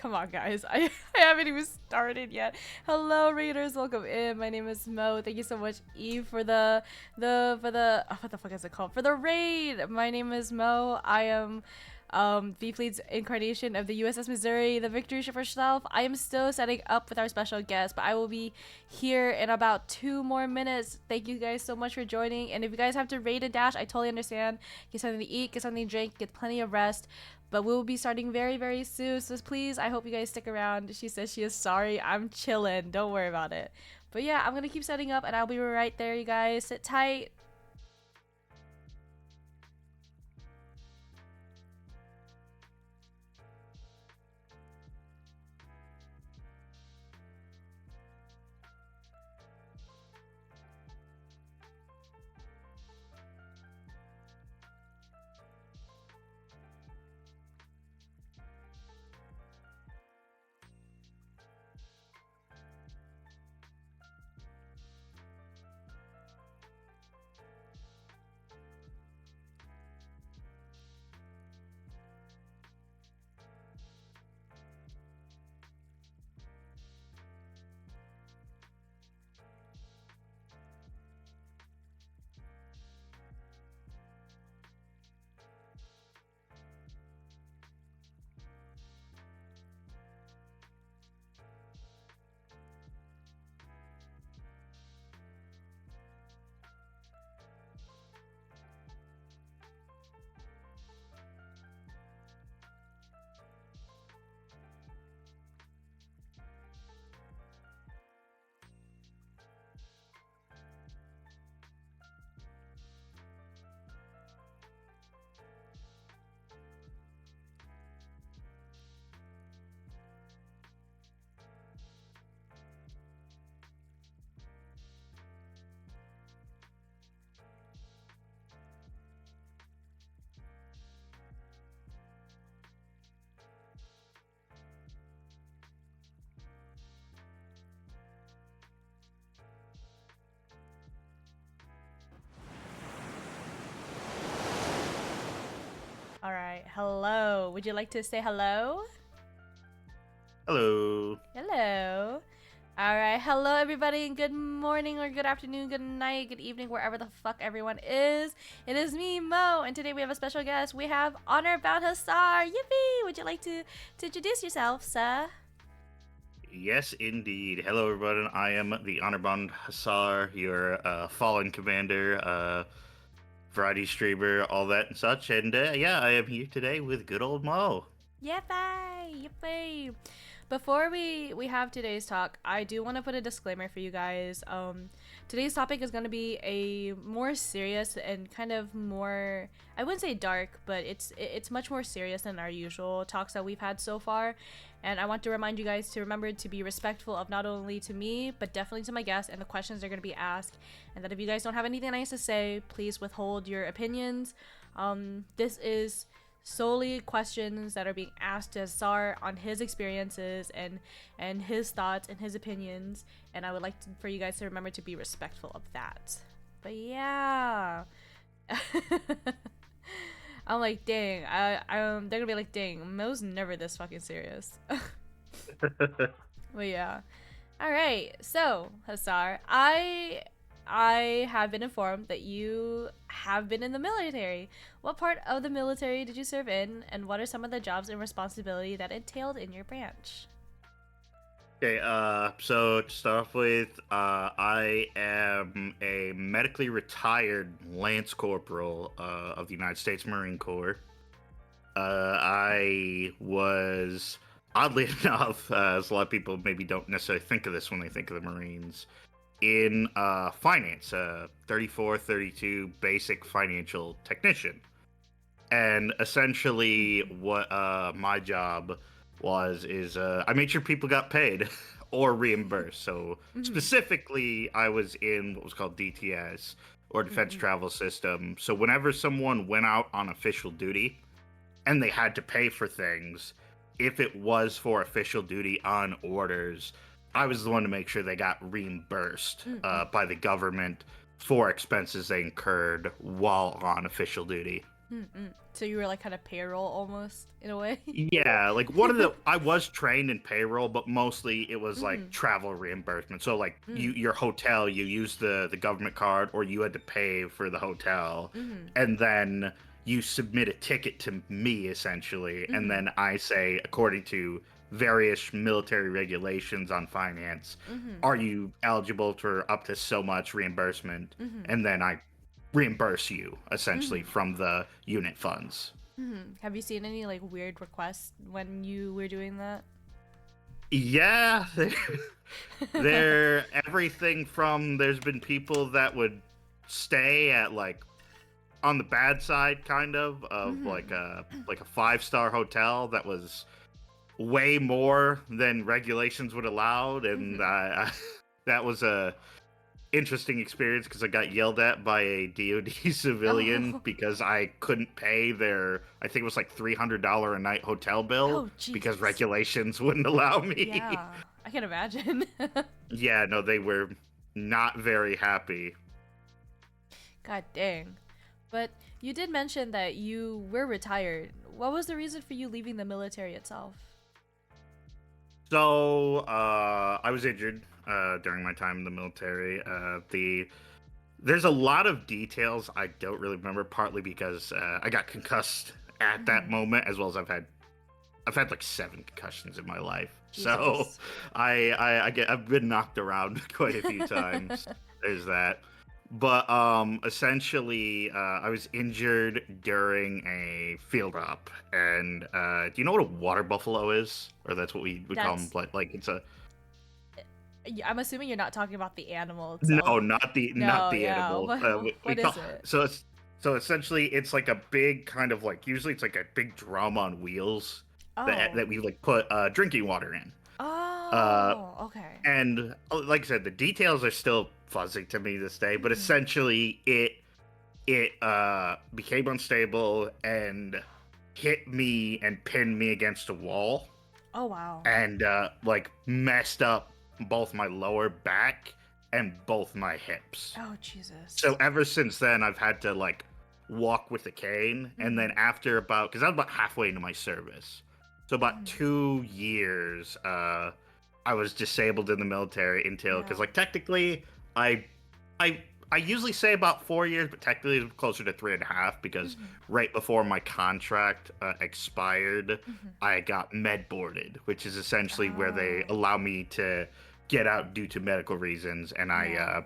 Come on, guys. I haven't even started yet. Hello, readers. Welcome in. My name is Mo. Thank you so much, Eve, for what the fuck is it called? For the raid. My name is Mo. I am the fleet's incarnation of the USS Missouri, the victory ship herself. I am still setting up with our special guest, but I will be here in about 2 more minutes. Thank you guys so much for joining. And if you guys have to raid and dash, I totally understand. Get something to eat, get something to drink, get plenty of rest. But we'll be starting very, very soon. So please, I hope you guys stick around. She says she is sorry. I'm chilling. Don't worry about it. But yeah, I'm going to keep setting up and I'll be right there, you guys. Sit tight. All right. Hello. Would you like to say hello? Hello. Hello. All right. Hello, everybody, and good morning, or good afternoon, good night, good evening, wherever the fuck everyone is. It is me, Mo, and today we have a special guest. We have HonorBoundHussar. Yippee! Would you like to introduce yourself, sir? Yes, indeed. Hello, everyone. I am the HonorBoundHussar, your fallen commander, variety streamer, all that and such. And yeah, I am here today with good old Mo. Yippee! Yippee! Before we have today's talk, I do want to put a disclaimer for you guys. Today's topic is going to be a more serious and kind of more, I wouldn't say dark, but it's much more serious than our usual talks that we've had so far. And I want to remind you guys to remember to be respectful of not only to me, but definitely to my guests and the questions they're going to be asked. And that if you guys don't have anything nice to say, please withhold your opinions. This is solely questions that are being asked to Azar on his experiences and his thoughts and his opinions, and I would like for you guys to remember to be respectful of that. But yeah. I'm like, dang, they're gonna be like, dang, Mo's never this fucking serious. But yeah. All right, so Hussar, I have been informed that you have been in the military. What part of the military did you serve in, and what are some of the jobs and responsibility that entailed in your branch? Okay, so to start off with, I am a medically retired Lance Corporal of the United States Marine Corps. I was, oddly enough, as a lot of people maybe don't necessarily think of this when they think of the Marines, in finance, 34, 32 basic financial technician. And essentially, what my job was is I made sure people got paid or reimbursed. So Mm-hmm. specifically, I was in what was called DTS or Defense Mm-hmm. Travel System. So whenever someone went out on official duty and they had to pay for things, if it was for official duty on orders, I was the one to make sure they got reimbursed Mm-hmm. by the government for expenses they incurred while on official duty. Mm-mm. So you were like kind of payroll almost in a way. Yeah, like I was trained in payroll, but mostly it was like Mm-hmm. travel reimbursement. So like Mm. your hotel, you use the government card, or you had to pay for the hotel, Mm-hmm. and then you submit a ticket to me essentially, and Mm-hmm. then I say, according to various military regulations on finance, Mm-hmm. are you eligible for up to so much reimbursement, Mm-hmm. and then I reimburse you essentially Mm-hmm. from the unit funds. Mm-hmm. Have you seen any like weird requests when you were doing that? Yeah, they're everything from there's been people that would stay at like on the bad side kind of Mm-hmm. like a 5-star hotel that was way more than regulations would allow, and Mm-hmm. that was a interesting experience because I got yelled at by a DoD civilian Oh. because I couldn't pay their, I think it was like $300 a night hotel bill Oh, because Jesus. regulations wouldn't allow me. Yeah, I can imagine. Yeah, no, they were not very happy. God dang. But you did mention that you were retired. What was the reason for you leaving the military itself? So, I was injured during my time in the military. There's a lot of details I don't really remember, partly because I got concussed at that Mm-hmm. moment, as well as I've had like 7 concussions in my life. So, Jesus. I've been knocked around quite a few times. There's that. But essentially, I was injured during a field op, and do you know what a water buffalo is? Or that's what we call them. That's. Like it's a I'm assuming you're not talking about the animal itself. no, not No, the yeah. animal. We What call is it? so essentially it's like a big kind of like usually it's like a big drum on wheels Oh. that we like put drinking water in. Uh, Oh, okay. and like I said, the details are still fuzzy to me this day, but Mm-hmm. essentially it became unstable and hit me and pinned me against a wall Oh, wow. and like messed up both my lower back and both my hips. Oh, So Jesus. ever since then, I've had to like walk with a cane. And Mm-hmm. then after because I was about halfway into my service, so about Mm-hmm. 2 years, I was disabled in the military until Yeah. because like technically, I, I. I usually say about 4 years, but technically it's closer to 3.5 because Mm-hmm. right before my contract expired, Mm-hmm. I got med boarded, which is essentially where they Oh, allow me to get out due to medical reasons, and I yeah.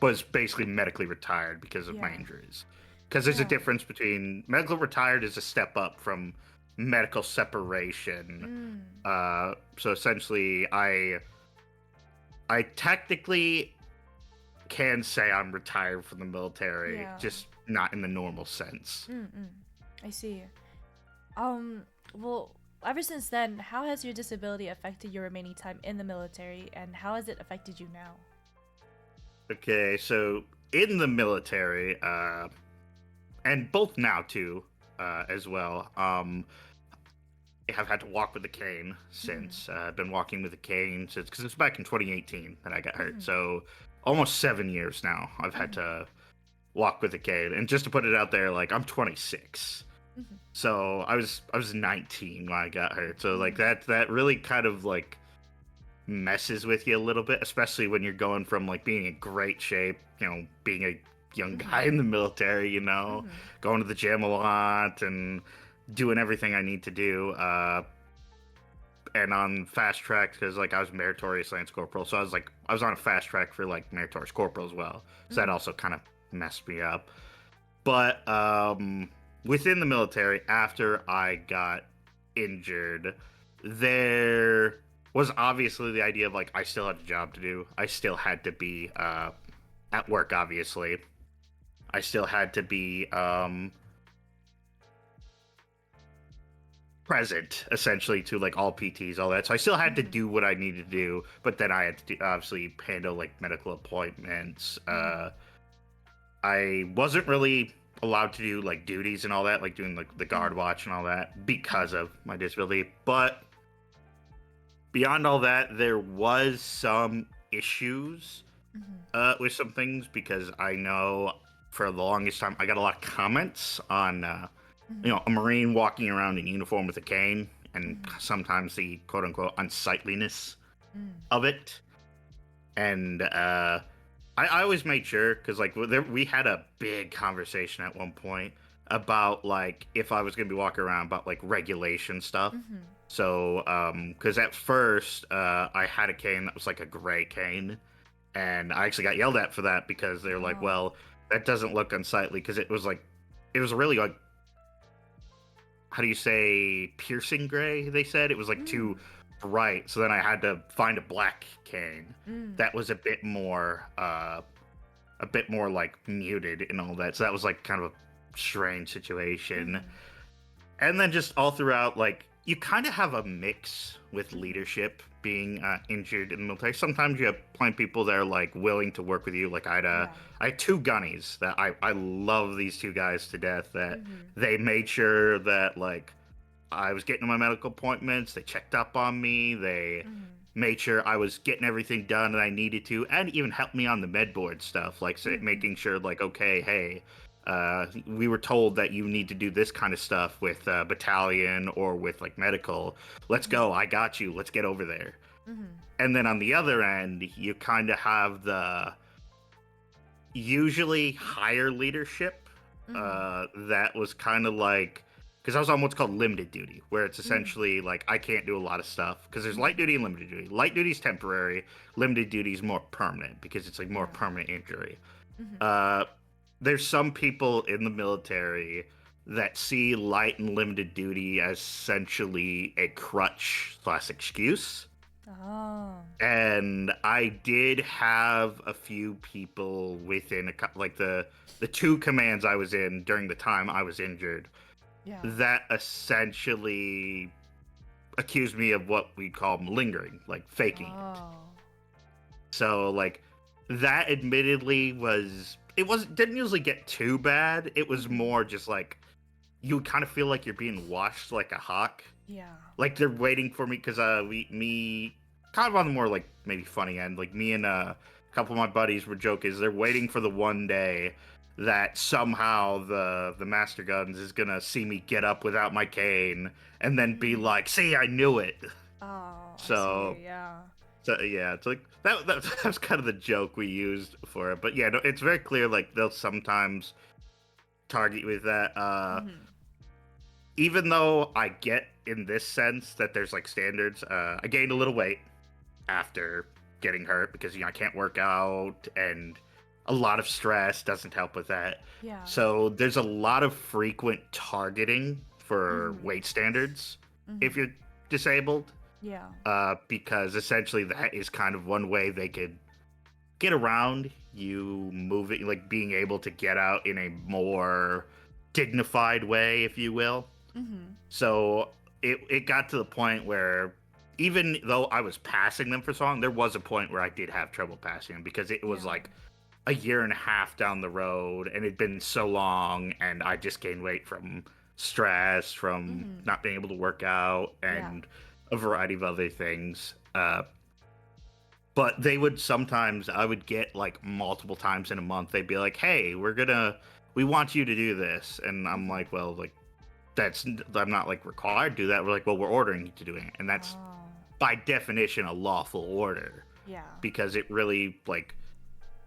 was basically medically retired because of my Yeah. injuries. Because there's a Yeah. difference between medical retired is a step up from medical separation. Mm. So essentially, I technically can say I'm retired from the military, Yeah. just not in the normal sense. Mm-mm. I see. Um, well, ever since then, how has your disability affected your remaining time in the military, and how has it affected you now? Okay, so in the military, and both now too, as well. I have had to walk with a cane Mm-hmm. since. I've been walking with a cane since because it's back in 2018 that I got hurt. Mm-hmm. So almost 7 years now. I've had Mm-hmm. to walk with a cane, and just to put it out there, like I'm 26. Mm-hmm. So I was 19 when I got hurt. So like Mm-hmm. that really kind of like messes with you a little bit, especially when you're going from like being in great shape, being a young Mm-hmm. guy in the military, Mm-hmm. going to the gym a lot and doing everything I need to do. And on fast track because like I was meritorious Lance Corporal, so I was on a fast track for like meritorious Corporal as well. So that Mm-hmm. also kind of messed me up. But within the military, after I got injured, there was obviously the idea of like I still had a job to do. I still had to be at work, obviously. I still had to be present essentially to like all PTs, all that. So I still had to Mm-hmm. do what I needed to do, but then I had to obviously handle like medical appointments. Mm-hmm. I wasn't really allowed to do like duties and all that, like doing like the guard Mm-hmm. watch and all that because of my disability. But beyond all that, there was some issues Mm-hmm. with some things because I know for the longest time, I got a lot of comments on, Mm-hmm. a Marine walking around in uniform with a cane, and Mm-hmm. sometimes the quote unquote unsightliness Mm. of it. And I always made sure, because like we had a big conversation at one point about like if I was gonna be walking around about like regulation stuff. Mm-hmm. So because at first I had a cane that was like a gray cane, and I actually got yelled at for that because they're like, Oh. well, that doesn't look unsightly, because it was really like, how do you say, piercing gray, they said. It was like Mm. too bright. So then I had to find a black cane Mm. that was a bit more like muted and all that. So that was like kind of a strange situation. Mm-hmm. And then just all throughout, like, you kind of have a mix with Mm-hmm. leadership being injured in the military. Sometimes you have plenty of people that are like willing to work with you. Like Yeah. I had two gunnies that I love these two guys to death. That Mm-hmm. they made sure that like I was getting my medical appointments. They checked up on me. They Mm-hmm. made sure I was getting everything done that I needed to, and even helped me on the med board stuff, like Mm-hmm. making sure, like, okay, hey, we were told that you need to do this kind of stuff with battalion or with like medical. Let's Mm-hmm. go. I got you. Let's get over there. Mm-hmm. And then on the other end, you kind of have the usually higher leadership Mm-hmm. that was kind of like, because I was on what's called limited duty, where it's Mm-hmm. essentially like I can't do a lot of stuff because there's light Mm-hmm. duty and limited duty. Light duty is temporary, limited duty is more permanent because it's like more Yeah. permanent injury. Mm-hmm. uh there's some people in the military that see light and limited duty as essentially a crutch slash excuse. Oh. And I did have a few people within like the two commands I was in during the time I was injured Yeah. that essentially accused me of what we call malingering, like faking it. Oh. So like that admittedly didn't usually get too bad. It was Mm-hmm. more just like you would kind of feel like you're being watched like a hawk. Yeah. Like they're waiting for me because me kind of on the more like maybe funny end, like me and a couple of my buddies were joking is they're waiting for the one day that somehow the master guns is gonna see me get up without my cane and then be Mm. like, see, I knew it. Oh, I So see. Yeah. yeah, it's like that was kind of the joke we used for it. But yeah, no, it's very clear like they'll sometimes target you with that. Mm-hmm. Even though I get in this sense that there's like standards, I gained a little weight after getting hurt because I can't work out, and a lot of stress doesn't help with that. Yeah. So there's a lot of frequent targeting for Mm-hmm. weight standards if Mm-hmm. you're disabled, Yeah. because essentially that is kind of one way they could get around you moving, like being able to get out in a more dignified way, if you will. Mm-hmm. So it got to the point where even though I was passing them for so long, there was a point where I did have trouble passing them because it was Yeah. like a year and a half down the road and it'd been so long, and I just gained weight from stress, from Mm-hmm. not being able to work out, Yeah. and a variety of other things. But they would sometimes, I would get like multiple times in a month, they'd be like, hey, we want you to do this. And I'm Mm-hmm. like, well, like, I'm not like required to do that. We're like, well, we're ordering you to do it. And that's Oh. by definition a lawful order, Yeah. because it really like,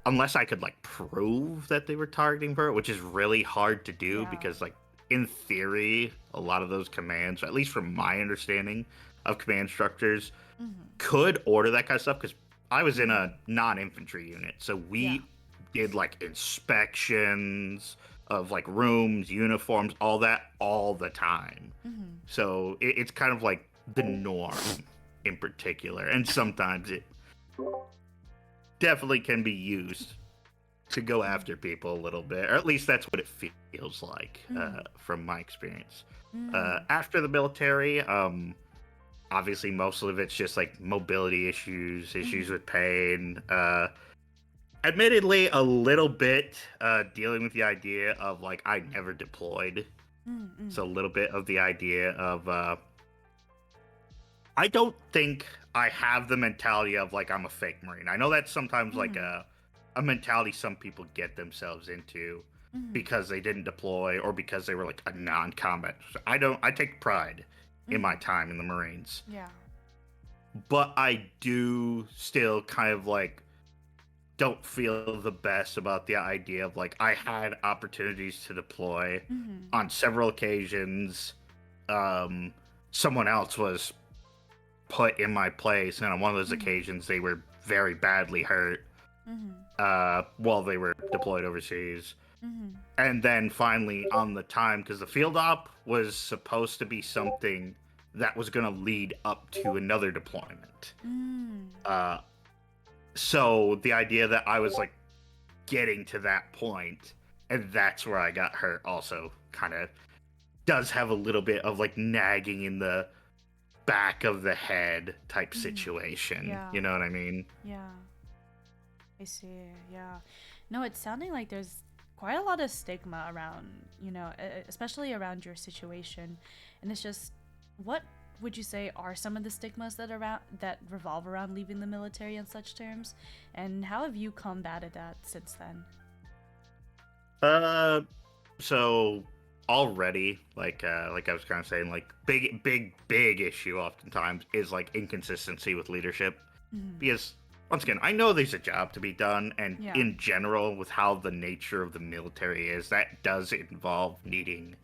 unless I could like prove that they were targeting for it, which is really hard to do Yeah. because like in theory, a lot of those commands, at least from my understanding of command structures, Mm-hmm. could order that kind of stuff because I was in a non-infantry unit, so Yeah. we did like inspections of like rooms, uniforms, all that all the time. Mm-hmm. So it's kind of like the norm in particular, and sometimes it definitely can be used to go after people a little bit, or at least that's what it feels like from my experience. Mm-hmm. After the military, obviously most of it's just like mobility issues, issues with pain. Admittedly, a little bit dealing with the idea of like I never deployed, Mm-hmm. so a little bit of the idea of I don't think I have the mentality of like I'm a fake Marine. I know that's sometimes like Mm-hmm. a mentality some people get themselves into. Mm-hmm. because they didn't deploy or because they were like a non-combat. I take pride in my Mm-hmm. time in the Marines, Yeah. but I do still kind of like don't feel the best about the idea of like I had opportunities to deploy Mm-hmm. on several occasions. Um, Someone else was put in my place, and on one of those Mm-hmm. occasions, they were very badly hurt Mm-hmm. while they were deployed overseas. Mm-hmm. And then finally, on the time, because the field op was supposed to be something that was going to lead up to another deployment. Mm. Uh, so the idea that I was like getting to that point, and that's where I got hurt, also kind of does have a little bit of like nagging in the back of the head type Mm-hmm. situation. Yeah. You know what I mean? Yeah. I see. Yeah. No, it's sounding like there's quite a lot of stigma around, especially around your situation. And it's just, what would you say are some of the stigmas that revolve around leaving the military in such terms? And how have you combated that since then? Uh, so already, like I was kind of saying, like big issue oftentimes is like inconsistency with leadership, Mm-hmm. because once again, I know there's a job to be done, and Yeah. in general, with how the nature of the military is, that does involve needing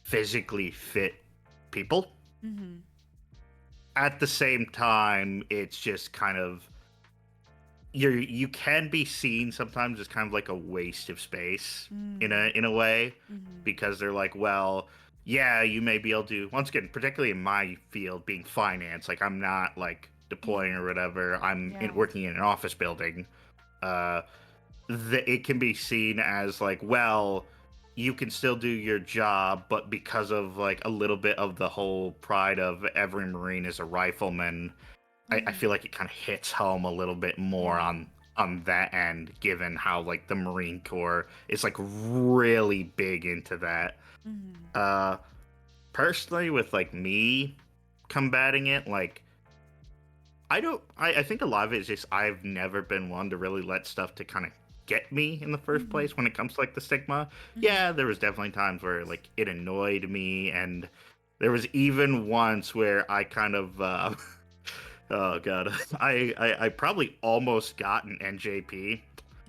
physically fit people. Mm-hmm. At the same time, it's just kind of you can be seen sometimes as kind of like a waste of space in a way, Mm-hmm. because they're like, well, yeah, you may be able to, once again, particularly in my field being finance, like I'm not like deploying Mm-hmm. or whatever, Yeah. working in an office building. uh it can be seen as like, well, you can still do your job, but because of like a little bit of the whole pride of every Marine is a rifleman, I Mm-hmm. feel like it kind of hits home a little bit more Yeah. on that end, given how like the Marine Corps is like really big into that. Mm-hmm. Uh, Personally, with like me combating it, like I don't, I think a lot of it is just I've never been one to really let stuff to kind of get me in the first Mm-hmm. place when it comes to like the stigma. Mm-hmm. Yeah, there was definitely times where like it annoyed me, and there was even once where I kind of oh god, I probably almost got an NJP,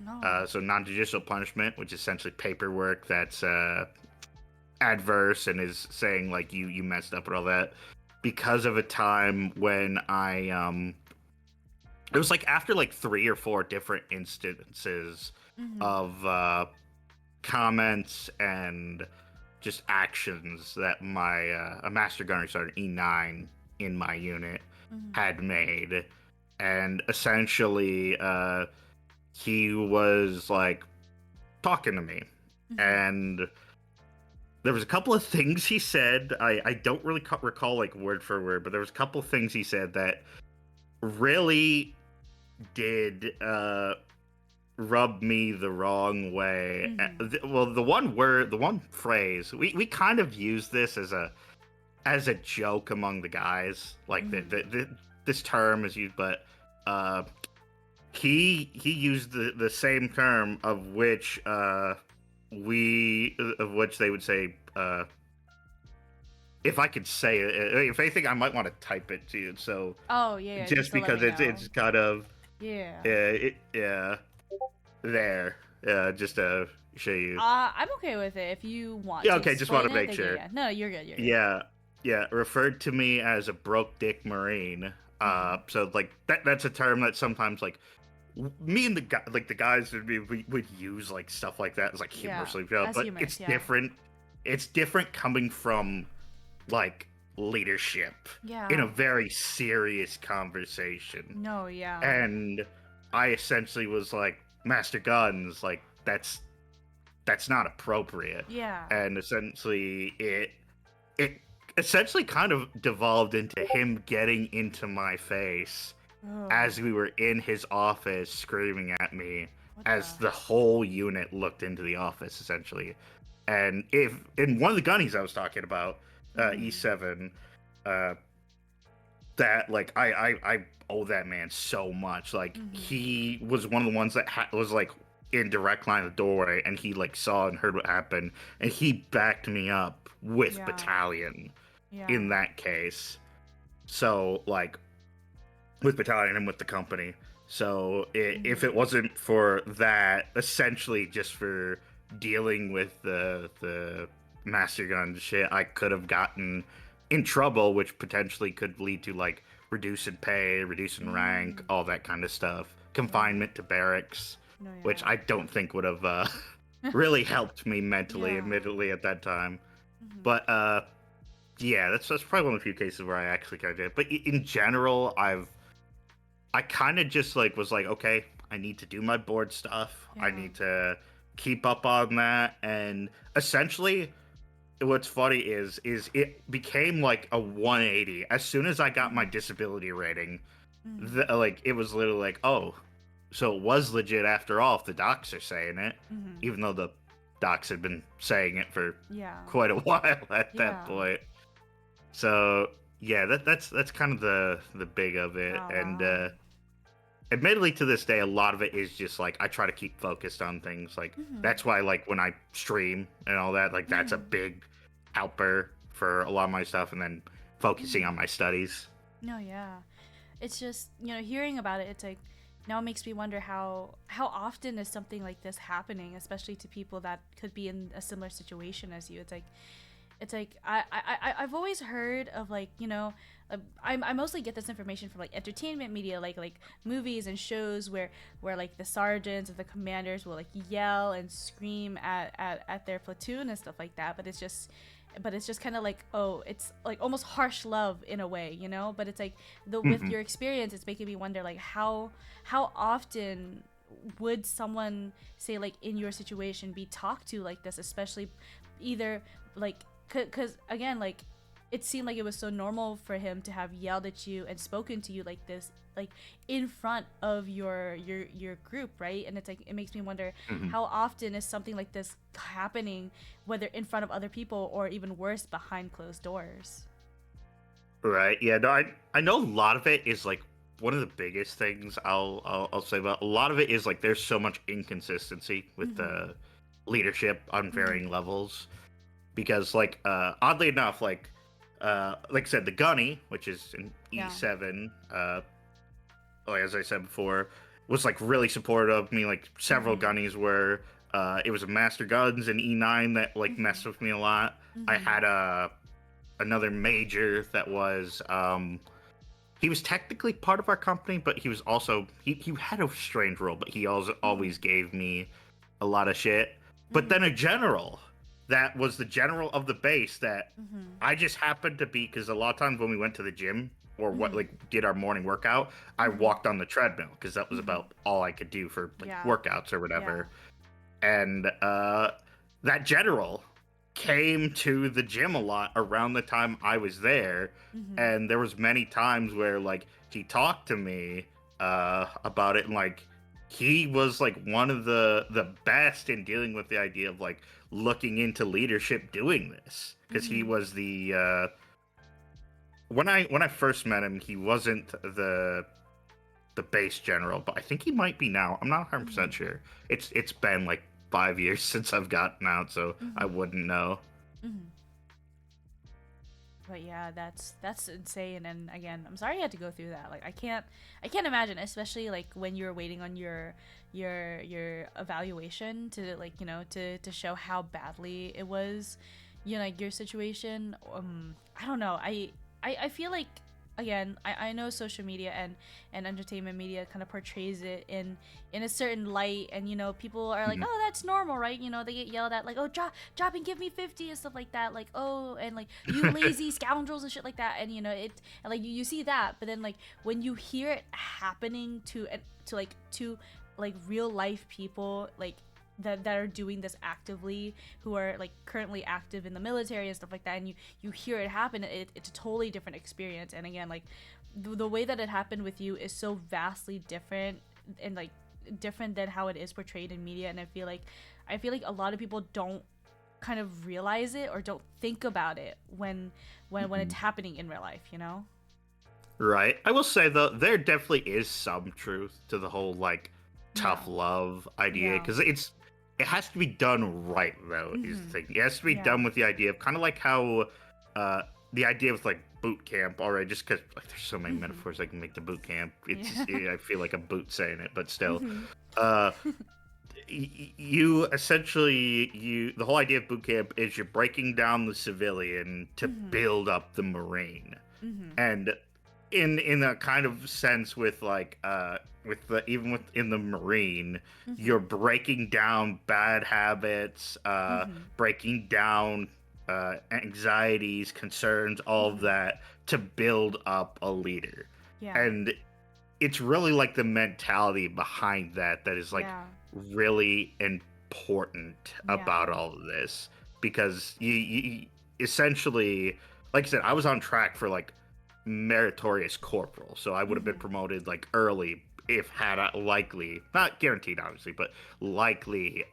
No. so non-judicial punishment, which is essentially paperwork that's adverse and is saying like you messed up and all that, because of a time when it was like after like 3 or 4 different instances Mm-hmm. of comments and just actions that my a master gunner sergeant E9 in my unit Mm-hmm. had made, and essentially he was like talking to me, Mm-hmm. and there was a couple of things he said. I don't really recall like word for word, but there was a couple of things he said that really did rub me the wrong way. Mm-hmm. Well, the one phrase, we kind of use this as a joke among the guys, like Mm-hmm. this term is used, but uh, he used the same term of which they would say, if I could say it, if anything, I might want to type it to you. So Oh, yeah, yeah, just just to let because me know. it's kind of Yeah. yeah, there, just to show you. I'm okay with it if you want Yeah, to okay, just want explain to it. make Then yeah, sure. yeah. No, you're good. You're good. Yeah, yeah, referred to me as a broke dick Marine. Mm-hmm. So like that's a term that sometimes like me and the guys would use like stuff like that as like Yeah, humorously, as but humorous. it's Yeah. different. It's different coming from like leadership in Yeah. a very serious conversation. No. Yeah. And I essentially was like, Master Guns, like that's not appropriate. Yeah. And essentially it essentially kind of devolved into him getting into my face Ugh. as we were in his office screaming at me, What the? as the whole unit looked into the office essentially. And if in one of the gunnies I was talking about, Mm-hmm. E7, uh, that like I owe that man so much. Like Mm-hmm. he was one of the ones that was like in direct line of the doorway, and he like saw and heard what happened, and he backed me up with Yeah. battalion Yeah. in that case. So like with battalion and with the company. So if it wasn't for that, essentially just for dealing with the master gun shit, I could have gotten in trouble, which potentially could lead to like reduce in pay, reduce in rank, all that kind of stuff, Yeah. confinement to barracks, No, which yeah. I don't think would have really helped me mentally, Yeah. admittedly, at that time. Mhm. But yeah, that's probably one of the few cases where I actually kind of did. But in general, I kind of just like was like, okay, I need to do my board stuff. I Yeah. need to keep up on that. And essentially, what's funny is it became like a 180 as soon as I got my disability rating. Like it was literally like, oh, so it was legit after all if the docs are saying it, even though the docs had been saying it for Yeah. quite a while at that Yeah. point. So yeah, that's kind of the big of it. Oh, And wow. admittedly, to this day, a lot of it is just like I try to keep focused on things. Like that's why like when I stream and all that, like that's a big helper for a lot of my stuff, and then focusing on my studies. No, yeah. It's just, hearing about it, it's like now it makes me wonder how often is something like this happening, especially to people that could be in a similar situation as you. It's like I've always heard of like I mostly get this information from like entertainment media, like movies and shows where like the sergeants or the commanders will like yell and scream at their platoon and stuff like that, but it's just kind of like, oh, it's like almost harsh love in a way, but it's like with your experience, it's making me wonder like how often would someone, say, like in your situation, be talked to like this, especially either like because again, like it seemed like it was so normal for him to have yelled at you and spoken to you like this, like in front of your group, right? And it's like it makes me wonder how often is something like this happening, whether in front of other people or even worse, behind closed doors. Right. Yeah. No. I know a lot of it is like one of the biggest things I'll say about a lot of it is like there's so much inconsistency with the leadership on varying levels, because like oddly enough, like I said, the gunny, which is in Yeah. E7, like as I said before, was like really supportive of me. Like several gunnies were. It was a Master Guns in E9 that like messed with me a lot. I had another major that was he was technically part of our company, but he was also he had a strange role, but he also always gave me a lot of shit. But then a general that was the general of the base that I just happened to be, because a lot of times when we went to the gym or what like did our morning workout, I walked on the treadmill because that was about all I could do for like Yeah. workouts or whatever. And that general came to the gym a lot around the time I was there, and there was many times where like he talked to me about it, and like he was like one of the best in dealing with the idea of like looking into leadership doing this, because he was the when I first met him, he wasn't the base general, but I think he might be now. I'm not 100% sure. It's been like 5 years since I've gotten out, so I wouldn't know. But yeah, that's insane. And again, I'm sorry you had to go through that. Like I can't imagine, especially like when you're waiting on your evaluation to like to show how badly it was, like your situation. I don't know. I feel like, again, I know social media and entertainment media kind of portrays it in a certain light, and people are like, oh, that's normal, right? They get yelled at like, oh, drop and give me 50 and stuff like that, like, oh, and like, you lazy scoundrels and shit like that. And it, and like you see that, but then like when you hear it happening to real life people, like that are doing this actively, who are like currently active in the military and stuff like that, and you hear it happen, it's a totally different experience. And again, like the way that it happened with you is so vastly different, and like different than how it is portrayed in media. And I feel like a lot of people don't kind of realize it or don't think about it when it's happening in real life, Right. I will say though, there definitely is some truth to the whole like Yeah. tough love idea Yeah. because it has to be done right though is the Mhm. thing. It has to be Yeah. done with the idea of kind of like how the idea of like boot camp already just because like there's so many Mhm. metaphors I can make to boot camp. It's Yeah. just, I feel like a boot saying it, but still. Mhm. Uh, you essentially the whole idea of boot camp is you're breaking down the civilian to Mhm. build up the marine, Mhm. and in a kind of sense with like with the even within the marine you're Mhm. breaking down bad habits, Mhm. breaking down anxieties, concerns, all of Mhm. that to build up a leader. Yeah. And it's really like the mentality behind that is like Yeah. really important Yeah. about all of this because you essentially, like I said, I was on track for like meritorious corporal, so I would have been Mhm. promoted like early if had I likely, not guaranteed obviously, but likely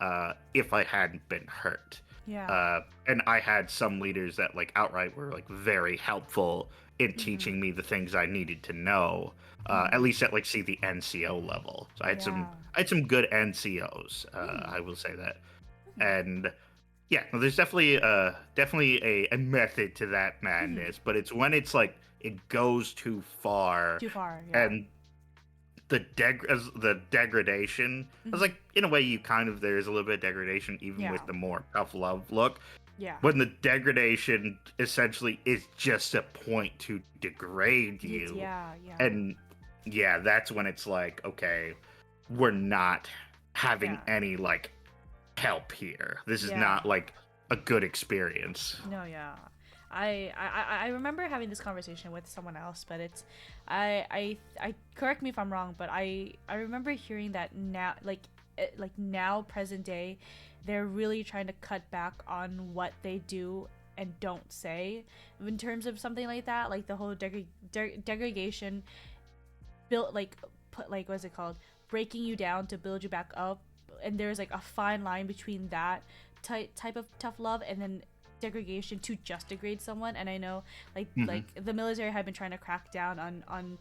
if I hadn't been hurt. Yeah. And I had some leaders that like outright were like very helpful in Mhm. teaching me the things I needed to know, at Mhm. least at like see the NCO level. So Yeah. I had some good NCOs. Mhm. I will say that, Mhm. and yeah, no, there's definitely a method to that Mhm. madness, but it's when it's like it goes too far, Too far. Yeah. and the degradation. I was Mhm. like, in a way, you kind of there's a little bit of degradation even Yeah. with the more tough love look. Yeah. When the degradation essentially is just a point to degrade It's you, yeah. Yeah. and yeah, that's when it's like, okay, we're not having Yeah. any like help here. This is Yeah. not like a good experience. No, yeah. I remember having this conversation with someone else, but it's I correct me if I'm wrong, but I remember hearing that now like now present day, they're really trying to cut back on what they do and don't say in terms of something like that, like the whole degradation built like put like what's it called, breaking you down to build you back up, and there's like a fine line between that type of tough love and then degradation to just degrade someone. And I know Hmm. like the military have been trying to crack down on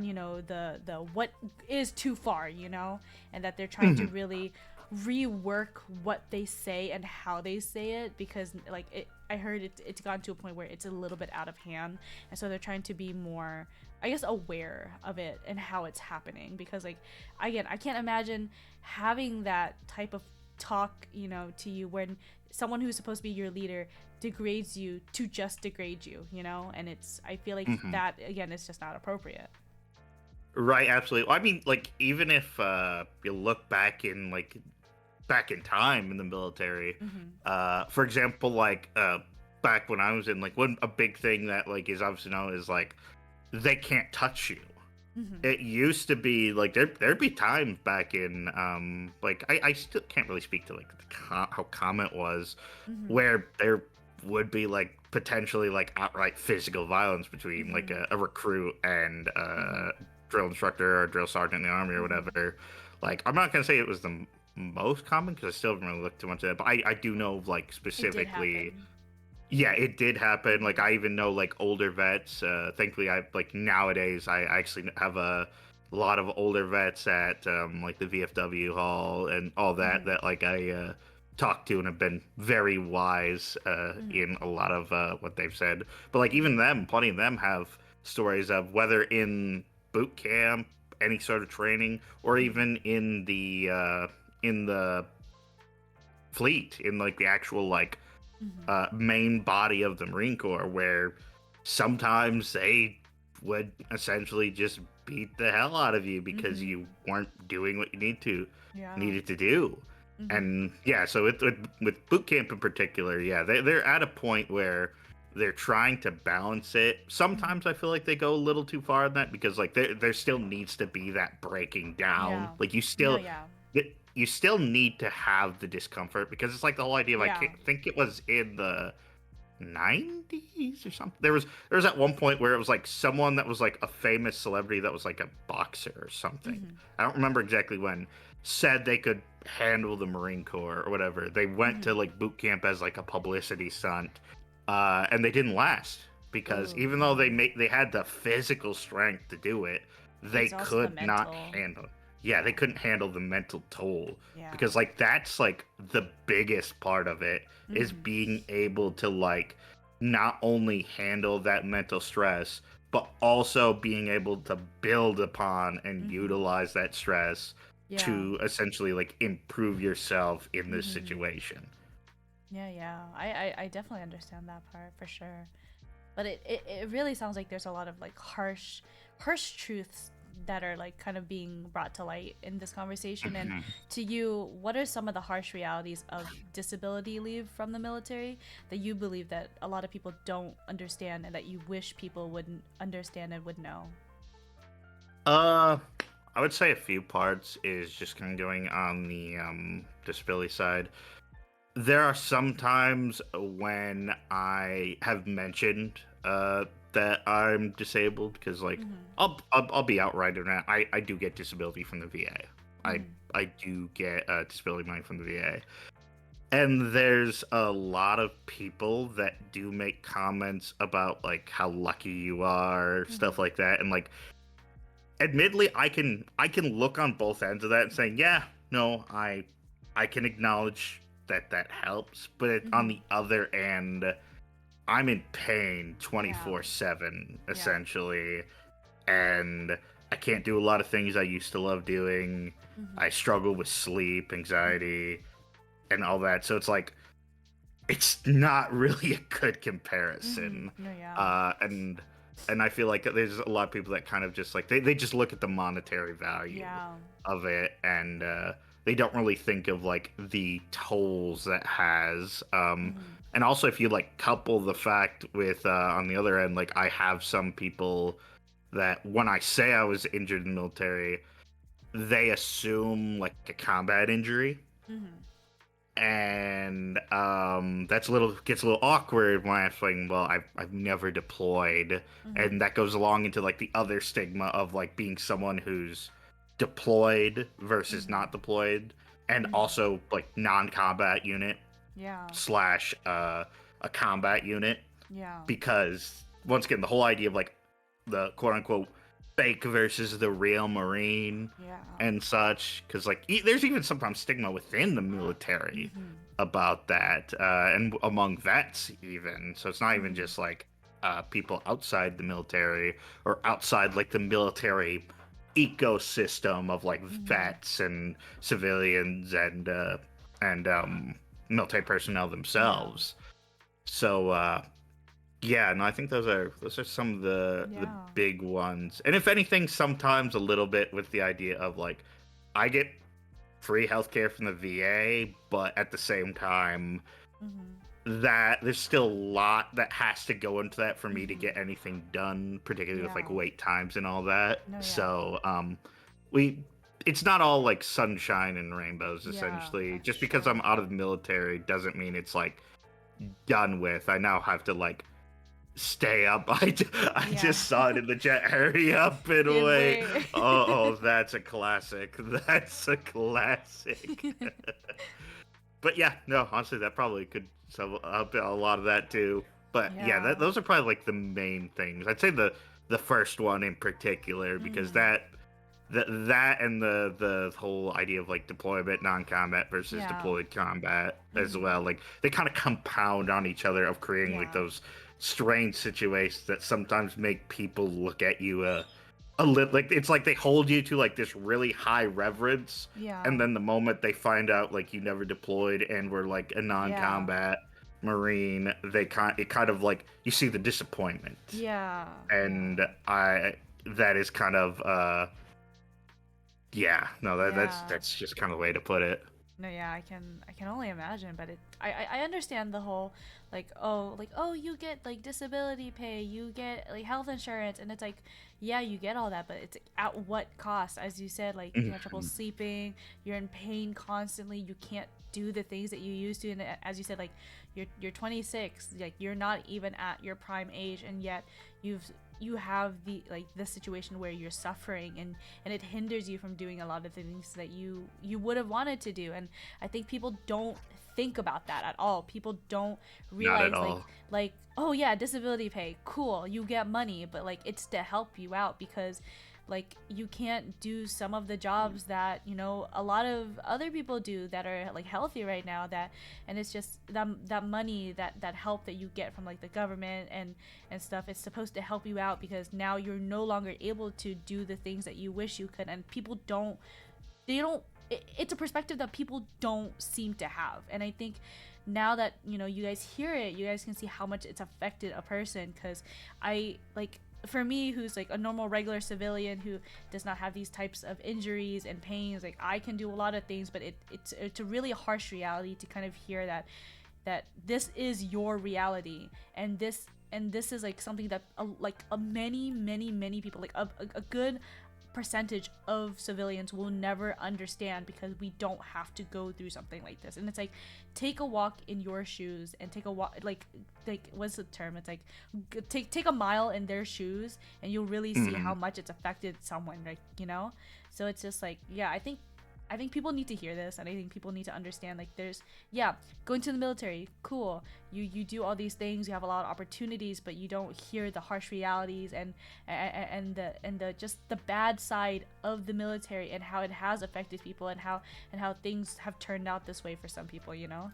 you know the what is too far, you know, and that they're trying to Hmm. really rework what they say and how they say it, because like I heard it's gotten to a point where it's a little bit out of hand, and so they're trying to be more, I guess, aware of it and how it's happening. Because like again, I can't imagine having that type of talk, you know, to you when someone who's supposed to be your leader degrades you to just degrade you, you know. And it's, I feel like Hmm. that again is just not appropriate. Right, absolutely. Well, I mean, like even if you look back in time in the military, Mm-hmm. for example, like back when I was in like one a big thing that like is obviously known is like they can't touch you. Mm-hmm. It used to be like there'd be times back in like I still can't really speak to like how calm it was, Mm-hmm. where there would be like potentially like outright physical violence between like Mm-hmm. a recruit and Mm-hmm. a drill instructor or drill sergeant in the army or Mm-hmm. whatever. Like I'm not gonna say it was the most common because I still haven't really looked too much at it, but I do know like It did specifically, happen. yeah, it did happen. Like Mm-hmm. I even know like older vets. Thankfully, I like nowadays I actually have a lot of older vets at like the VFW hall and all that Mm-hmm. that like I talked to and have been very wise Mm-hmm. in a lot of what they've said. But like even Mm-hmm. them, plenty of them have stories of whether in boot camp, any sort of training, or Mm-hmm. even in the fleet, in like the actual like Mm-hmm. main body of the Marine Corps, where sometimes they would essentially just beat the hell out of you because Mm-hmm. you weren't doing what you Yeah. needed to do. Mm-hmm. And yeah, so with boot camp in particular, yeah, they're at a point where they're trying to balance it. Mm-hmm. Sometimes I feel like they go a little too far in that because like there still needs to be that breaking down. Yeah. Like No, yeah. you still need to have the discomfort because it's like the whole idea of Yeah. think it was in the 90s or something. There was at one point where it was like someone that was like a famous celebrity that was like a boxer or something. Mm-hmm. I don't remember exactly when, said they could handle the Marine Corps or whatever. They went to Mm-hmm. like boot camp as like a publicity stunt, and they didn't last because Oh, even though yeah. they had the physical strength to do it, they It's also the could not mental. handle. yeah, they couldn't handle the mental toll, Yeah. because like that's like the biggest part of it, is Mm-hmm. being able to like not only handle that mental stress, but also being able to build upon and Mm-hmm. utilize that stress Yeah. to essentially like improve yourself in this Mm-hmm. situation. Yeah, yeah. I definitely understand that part for sure. But it really sounds like there's a lot of like harsh truths that are like kind of being brought to light in this conversation. And to you, what are some of the harsh realities of disability leave from the military that you believe that a lot of people don't understand and that you wish people would understand and would know? Uh, I would say a few parts is just kind of going on the disability side. There are some times when I have mentioned that I'm disabled, because like Mm-hmm. I'll be outright on that. I do get disability from the VA. I Mm-hmm. I do get disability money from the VA. And there's a lot of people that do make comments about like how lucky you are, stuff Mm-hmm. like that. And like admittedly, I can look on both ends of that and saying, yeah, no, I can acknowledge that that helps, but on Mm-hmm. the other end, I'm in pain Yeah. 24/7 Yeah. essentially, and I can't do a lot of things I used to love doing. Mm-hmm. I struggle with sleep, Mm-hmm. anxiety, and all that. So it's like it's not really a good Mm-hmm. comparison. No, yeah. And I feel like there's a lot of people that kind of just like they just look at the monetary value Yeah. of it, and they don't really think of like the tolls that has. Mm-hmm. And also if you like couple the fact with on the other end, like I have some people that when I say I was injured in the military, they assume like a combat injury, Mm-hmm. and that's a little gets a little awkward when I'm saying, well, I've never deployed, Mm-hmm. and that goes along into like the other stigma of like being someone who's deployed versus Mm-hmm. not deployed, and Mm-hmm. also like non-combat unit Yeah. slash a combat unit, Yeah. because once again the whole idea of like the quote unquote fake versus the real Marine Yeah. and such, because like there's even sometimes stigma within the military Mm-hmm. about that, and among vets even. So it's not even Mm-hmm. just like people outside the military or outside like the military ecosystem of like Mm-hmm. vets and civilians and military personnel Yeah. themselves. So yeah, no, I think those are some of the Yeah. big ones. And if anything, sometimes a little bit with the idea of like I get free healthcare from the VA, but at the same time Mm-hmm. that there's still a lot that has to go into that for me to Mm-hmm. get anything done, particularly with like Yeah. wait times and all that. No, yeah. So we it's not all like sunshine and rainbows Yeah, essentially. for Just because I'm sure. out of the military doesn't mean it's like done with. I now have to like stay up. I Yeah. just saw it in the chat. Hurry up and Can't wait. wait. Oh, that's a classic. That's a classic. But yeah, no, honestly, that probably could sell up a lot of that too. But yeah, Yeah. those are probably like the main things. I'd say the first one in particular, because Mm-hmm. that and the whole idea of like deployment non-combat versus Yeah. deployed combat as Mm-hmm. well, like they kind of compound on each other of creating like Yeah. those strange situations that sometimes make people look at you a little like it's like they hold you to like this really high reverence, Yeah. and then the moment they find out like you never deployed and were like a Yeah. non-combat marine, it kind of like you see the disappointment. Yeah. Yeah. And I that is kind of yeah, no, Yeah. that's just kind of the way to put it. No, yeah, I can only imagine, but I understand the whole like oh you get like disability pay, you get like health insurance, and it's like yeah you get all that, but it's at what cost? As you said, like you have trouble Mhm. sleeping, you're in pain constantly, you can't do the things that you used to, and as you said, like you're 26, like you're not even at your prime age, and yet you have the like this situation where you're suffering, and it hinders you from doing a lot of things that you would have wanted to do. And I think people don't think about that at all. People don't Not at realize all. like oh yeah, disability pay, cool, you get money, but like it's to help you out, because like you can't do some of the jobs that, you know, a lot of other people do that are like healthy right now, that, and it's just that money, that help that you get from like the government and stuff, it's supposed to help you out, because now you're no longer able to do the things that you wish you could, and people don't, they don't, it's a perspective that people don't seem to have. And I think now that, you know, you guys hear it, you guys can see how much it's affected a person. Because I, like, for me, who's like a normal regular civilian who does not have these types of injuries and pains, like I can do a lot of things, but it's a really harsh reality to kind of hear that this is your reality, and this is like something that many people, like a good percentage of civilians will never understand, because we don't have to go through something like this. And it's like, take a walk in your shoes, and take a walk, like what's the term, it's like take a mile in their shoes, and you'll really see how much it's affected someone, like, you know. So it's just like, yeah, I think people need to hear this, and I think people need to understand, like, there's, yeah, going to the military, cool, you do all these things, you have a lot of opportunities, but you don't hear the harsh realities and the just the bad side of the military, and how it has affected people, and how things have turned out this way for some people, you know.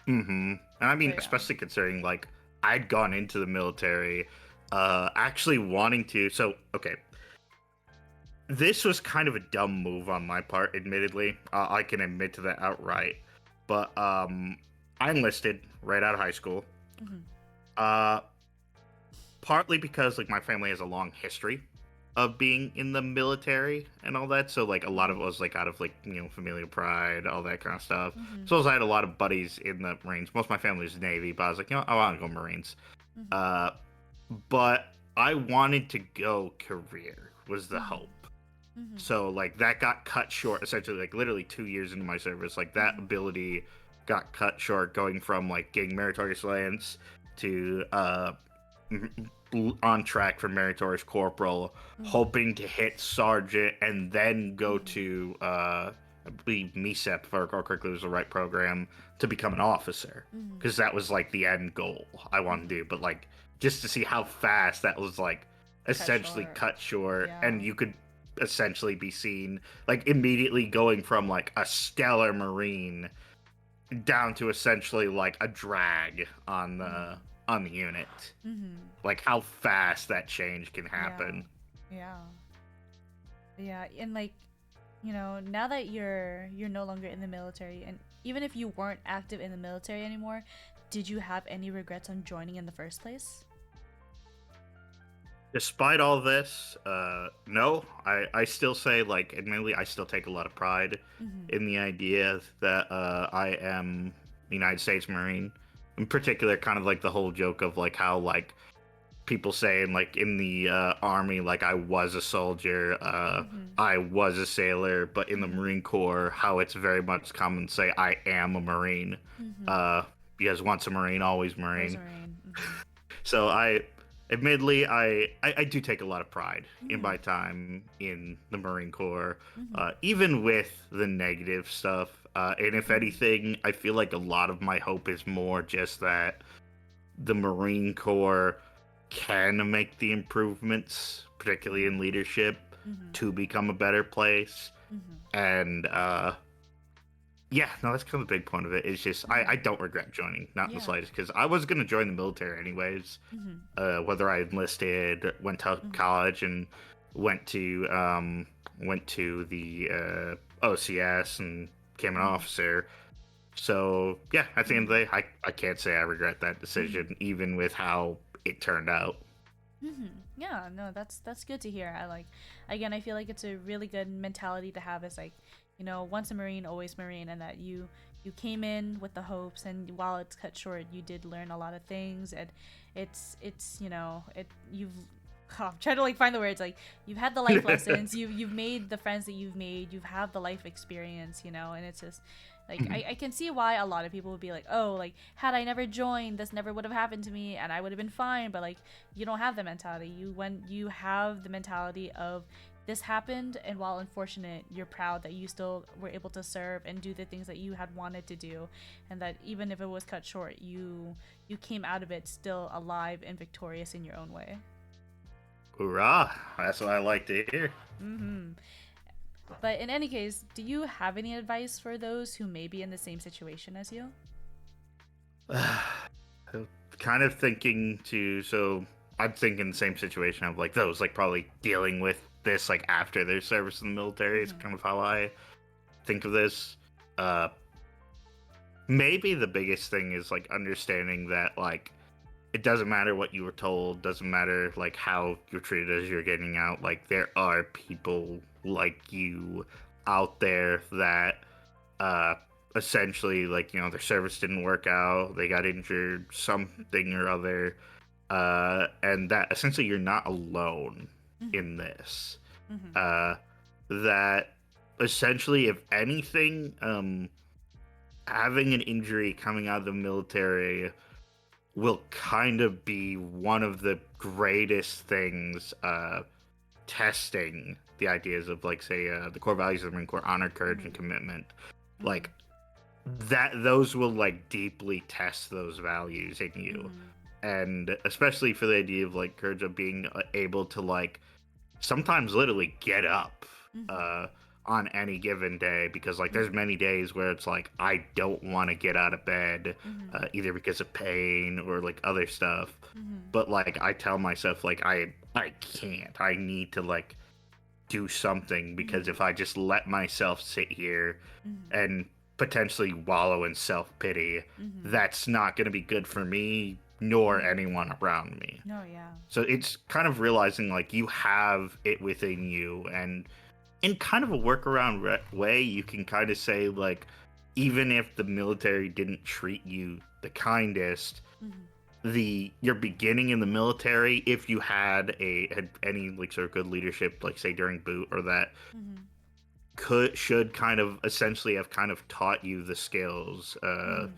And I mean, So, yeah. especially considering, like, I'd gone into the military actually wanting to, so okay, this was kind of a dumb move on my part, admittedly. I can admit to that outright. But I enlisted right out of high school. Partly because, like, my family has a long history of being in the military and all that. So, like, a lot of it was, like, out of, like, you know, familial pride, all that kind of stuff. So I had a lot of buddies in the Marines. Most of my family was Navy, but I was like, you know, I want to go Marines. But I wanted to go career was the hope. So, like, that got cut short, essentially, like, literally 2 years into my service. Like, that ability got cut short, going from, like, getting meritorious lance to on track for meritorious corporal, hoping to hit sergeant, and then go to, I believe, MESEP, if I recall correctly, was the right program, to become an officer. Because that was, like, the end goal I wanted to do. But, like, just to see how fast that was, like, essentially cut short. Yeah. And you could essentially be seen, like, immediately going from, like, a stellar Marine down to essentially, like, a drag on the unit. Like, how fast that change can happen. Yeah, and, like, you know, now that you're no longer in the military, and even if you weren't active in the military anymore, did you have any regrets on joining in the first place? Despite all this, no, I still say, like, admittedly, I still take a lot of pride in the idea that I am a United States Marine. In particular, kind of like the whole joke of, like, how, like, people saying, like, in the Army, like, I was a soldier, I was a sailor, but in the Marine Corps, how it's very much common to say, I am a Marine. Because once a Marine, always Marine. So admittedly, I do take a lot of pride in my time in the Marine Corps, even with the negative stuff. And if anything, I feel like a lot of my hope is more just that the Marine Corps can make the improvements, particularly in leadership, to become a better place. And yeah, no, that's kind of the big point of it. It's just, I don't regret joining, not in the slightest, because I was going to join the military anyways. Whether I enlisted, went to college, and went to the OCS and became an officer. So, yeah, at the end of the day, I can't say I regret that decision, even with how it turned out. Yeah, no, that's good to hear. I feel like it's a really good mentality to have, is like, you know, once a Marine, always Marine, and that you came in with the hopes, and while it's cut short, you did learn a lot of things, and it's you know, I'm trying to, like, find the words, like, you've had the life lessons, you've made the friends that you've made, you've had the life experience, you know, and it's just like, I can see why a lot of people would be like, oh, like, had I never joined, this never would have happened to me, and I would have been fine. But, like, you don't have the mentality. You have the mentality of, this happened, and while unfortunate, you're proud that you still were able to serve and do the things that you had wanted to do, and that even if it was cut short, you came out of it still alive and victorious in your own way. Hoorah! That's what I like to hear. Mm-hmm. But in any case, do you have any advice for those who may be in the same situation as you? Kind of thinking to so I'm thinking the same situation of like those like probably dealing with this like after their service in the military is Mm-hmm. kind of how I think of this. Uh, Maybe the biggest thing is like understanding that like it doesn't matter what you were told, doesn't matter like how you're treated as you're getting out. Like there are people like you out there that uh essentially like their service didn't work out, they got injured, something or other, and that essentially you're not alone Mm-hmm. in this. Mm-hmm. Uh, that essentially, if anything, having an injury coming out of the military will kind of be one of the greatest things testing the ideas of like say the core values of the Marine Corps: honor, courage, and Mm-hmm. commitment. Mm-hmm. Like that, those will like deeply test those values in you, Mm-hmm. and especially for the idea of like courage of being able to like sometimes literally get up Mm-hmm. uh on any given day, because like there's Mm-hmm. many days where it's like I don't want to get out of bed, Mm-hmm. either because of pain or like other stuff, Mm-hmm. but like I tell myself like I can't, I need to like do something, because Mm-hmm. if I just let myself sit here Mm-hmm. and potentially wallow in self-pity, Mm-hmm. that's not going to be good for me nor Mm-hmm. anyone around me. No, yeah. So it's kind of realizing like you have it within you, and in kind of a workaround way, you can kind of say like, even if the military didn't treat you the kindest, Mm-hmm. the your beginning in the military, if you had any like sort of good leadership, like say during boot or that, Mm-hmm. should kind of essentially have kind of taught you the skills Mm-hmm.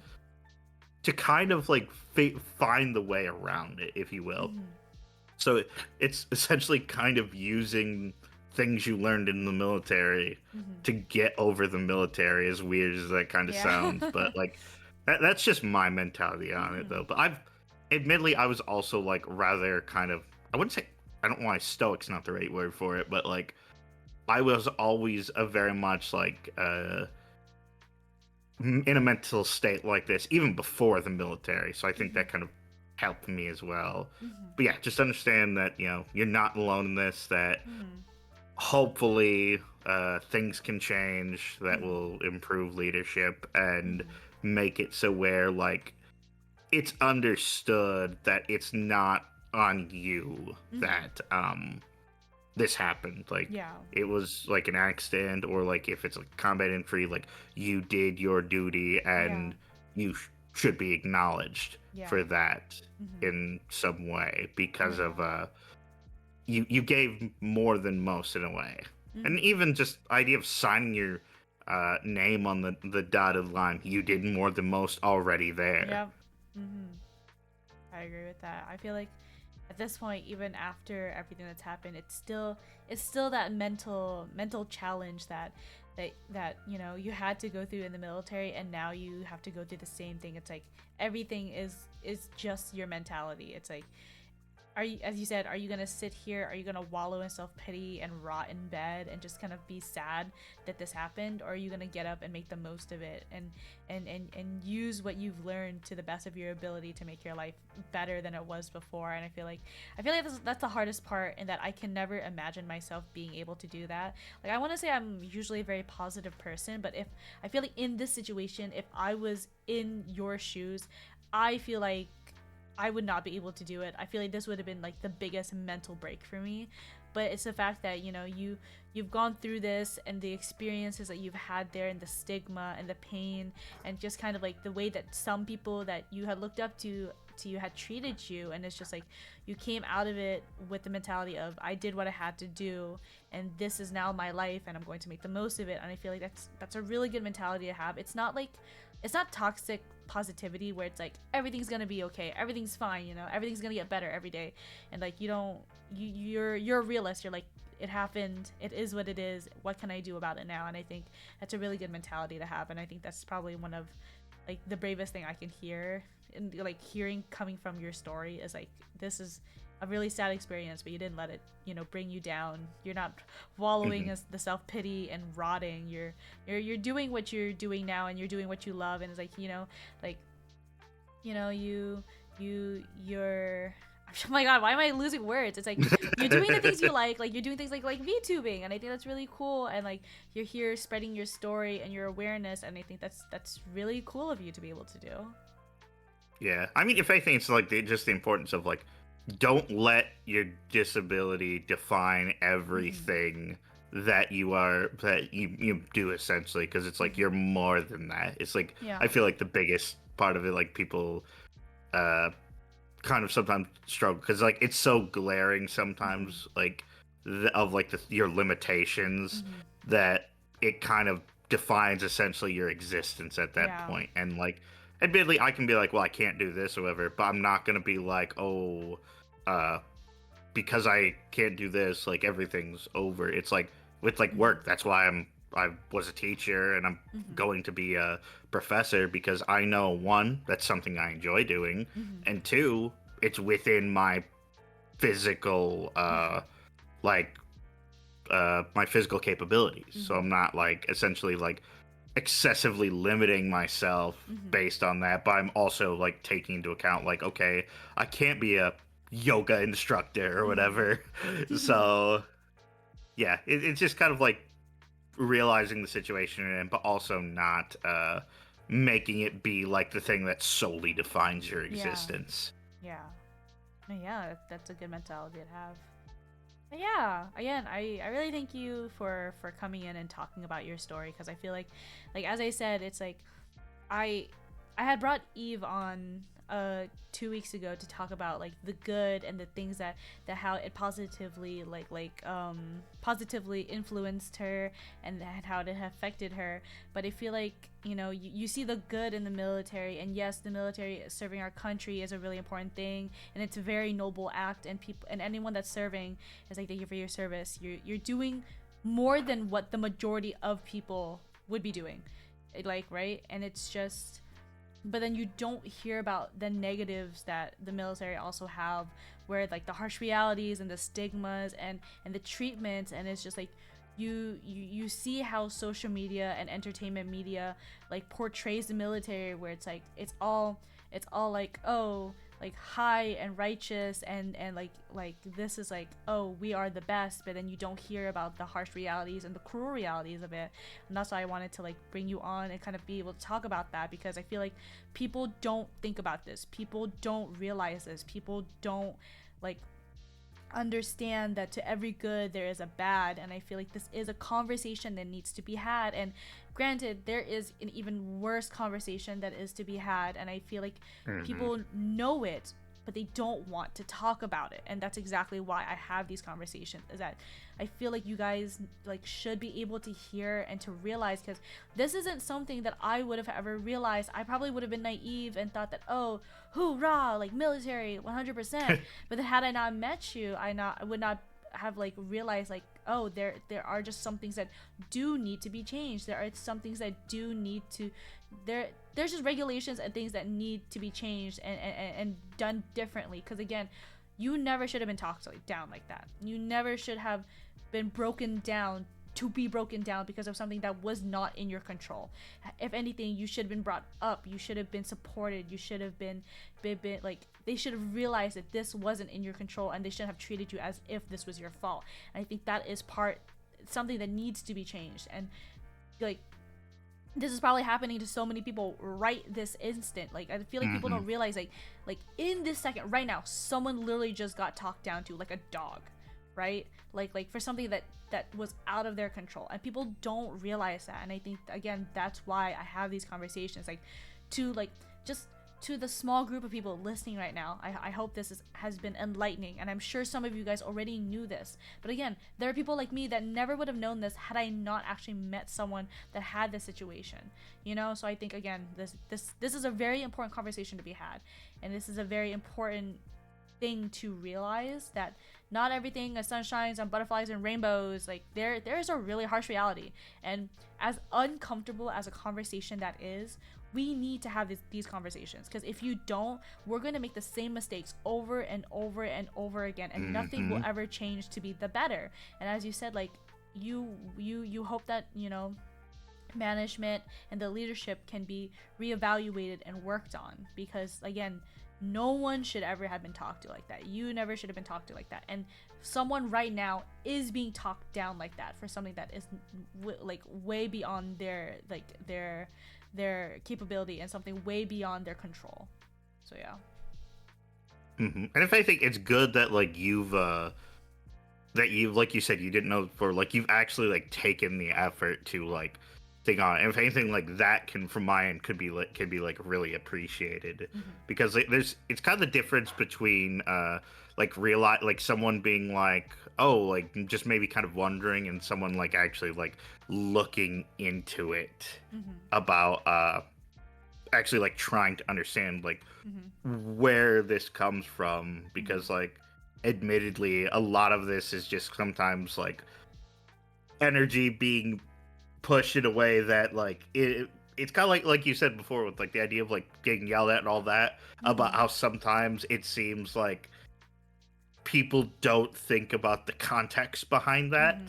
to kind of like find the way around it, if you will. Mm-hmm. So it's essentially kind of using things you learned in the military Mm-hmm. to get over the military, as weird as that kind of Yeah. sounds. But like that's just my mentality on it, Mm-hmm. though. But admittedly, I was also like rather kind of, I wouldn't say, I don't want to, stoic's not the right word for it, but like I was always a very much like in a mental state like this even before the military, so I think Mm-hmm. that kind of helped me as well. Mm-hmm. But yeah, just understand that you're not alone in this, that Mm-hmm. hopefully things can change that Mm-hmm. will improve leadership and Mm-hmm. make it so where like it's understood that it's not on you Mm-hmm. that this happened. Like Yeah. it was like an accident, or like if it's like combat infantry, like you did your duty Yeah. and you should be acknowledged Yeah. for that Mm-hmm. in some way, because Yeah. of you gave more than most in a way. And Mm-hmm. even just idea of signing your name on the dotted line, you did more than most already there. Yep. Mm-hmm. I agree with that. I feel like at this point, even after everything that's happened, it's still that mental challenge that you had to go through in the military, and now you have to go through the same thing. It's like everything is just your mentality. It's like, are you, as you said, are you gonna sit here, are you gonna wallow in self-pity and rot in bed and just kind of be sad that this happened, or are you gonna get up and make the most of it and use what you've learned to the best of your ability to make your life better than it was before? And I feel like that's the hardest part, and that I can never imagine myself being able to do that. Like, I want to say I'm usually a very positive person, but if I feel like in this situation, if I was in your shoes, I feel like I would not be able to do it. I feel like this would have been like the biggest mental break for me. But it's the fact that you've gone through this, and the experiences that you've had there, and the stigma and the pain, and just kind of like the way that some people that you had looked up to you had treated you, and it's just like you came out of it with the mentality of, I did what I had to do, and this is now my life, and I'm going to make the most of it. And I feel like that's a really good mentality to have. It's not toxic positivity where it's like everything's gonna be okay, everything's fine, everything's gonna get better every day, and like you're a realist. You're like, it happened, it is what it is, what can I do about it now? And I think that's a really good mentality to have, and I think that's probably one of like the bravest thing I can hear and like hearing coming from your story is like, this is a really sad experience, but you didn't let it, bring you down. You're not wallowing as the self-pity and rotting. You're doing what you're doing now, and you're doing what you love, and it's like, like, you're oh my god, why am I losing words? It's like you're doing the things you like you're doing things like VTubing, and I think that's really cool, and like you're here spreading your story and your awareness, and I think that's really cool of you to be able to do. Yeah, I mean, if anything, it's like just the importance of like, don't let your disability define everything that you do, essentially, because it's like you're more than that. It's like, I feel like the biggest part of it, like, people kind of sometimes struggle because like it's so glaring sometimes, like your limitations, that it kind of defines essentially your existence at that point. And like, admittedly, I can be like, well, I can't do this or whatever, but I'm not gonna be like, oh, because I can't do this, like everything's over. It's like with like work, that's why I was a teacher, and I'm going to be a professor, because I know, one, that's something I enjoy doing, and two, it's within my physical my physical capabilities. So I'm not like essentially like excessively limiting myself based on that, but I'm also like taking into account like, okay, I can't be a yoga instructor or whatever. So yeah, it's just kind of like realizing the situation you're in, but also not making it be like the thing that solely defines your existence. Yeah, that's a good mentality to have. But yeah, again, I really thank you for coming in and talking about your story, because I feel like as I said, it's like I had brought Eve on 2 weeks ago to talk about like the good and the things that how it positively positively influenced her, and how it affected her. But I feel like you see the good in the military, and yes, the military serving our country is a really important thing, and it's a very noble act, and people and anyone that's serving is like, thank you for your service. You're doing more than what the majority of people would be doing, right? And it's just, but then you don't hear about the negatives that the military also have, where like the harsh realities and the stigmas and the treatments, and it's just like you see how social media and entertainment media like portrays the military, where it's like it's all like, oh, like high and righteous, and like this is like, oh, we are the best, but then you don't hear about the harsh realities and the cruel realities of it. And that's why I wanted to like bring you on and kind of be able to talk about that, because I feel like people don't think about this, people don't realize this, people don't like understand that to every good there is a bad. And I feel like this is a conversation that needs to be had, and granted, there is an even worse conversation that is to be had, and I feel like people know it, but they don't want to talk about it. And that's exactly why I have these conversations, is that I feel like you guys like should be able to hear and to realize, because this isn't something that I would have ever realized. I probably would have been naive and thought that, oh, hoorah, like military 100%. But then had I not met you, I would not have like realized like, oh, there are just some things that do need to be changed. There are some things that do need to, there's just regulations and things that need to be changed and done differently. Because again, you never should have been talked down like that. You never should have been broken down to be broken down because of something that was not in your control. If anything, you should have been brought up, you should have been supported, you should have been like, they should have realized that this wasn't in your control, and they shouldn't have treated you as if this was your fault. And I think that is something that needs to be changed. And like, this is probably happening to so many people right this instant. Like, I feel like people don't realize like in this second right now, someone literally just got talked down to like a dog, right? Like for something that was out of their control, and people don't realize that. And I think, again, that's why I have these conversations, like just to the small group of people listening right now. I hope this has been enlightening, and I'm sure some of you guys already knew this, but again, there are people like me that never would have known this had I not actually met someone that had this situation, so I think, again, this is a very important conversation to be had, and this is a very important thing to realize that not everything is sunshines and butterflies and rainbows. Like there is a really harsh reality, and as uncomfortable as a conversation that is, we need to have these conversations, because if you don't, we're going to make the same mistakes over and over and over again, and nothing will ever change to be the better. And as you said, like you hope that, you know, management and the leadership can be reevaluated and worked on, because again, no one should ever have been talked to like that. You never should have been talked to like that, and someone right now is being talked down like that for something that is like way beyond their capability, and something way beyond their control. So yeah. And if I think it's good that like you've like you said, you didn't know before, like you've actually like taken the effort to like think on it. And if anything, like that can, from my end, could be like really appreciated, because it's kind of the difference between like like someone being like, oh, like just maybe kind of wondering, and someone like actually like looking into it about actually like trying to understand like where this comes from, because like admittedly a lot of this is just sometimes like energy being pushed in a way that like it's kind of like you said before, with like the idea of like getting yelled at and all that, about how sometimes it seems like people don't think about the context behind that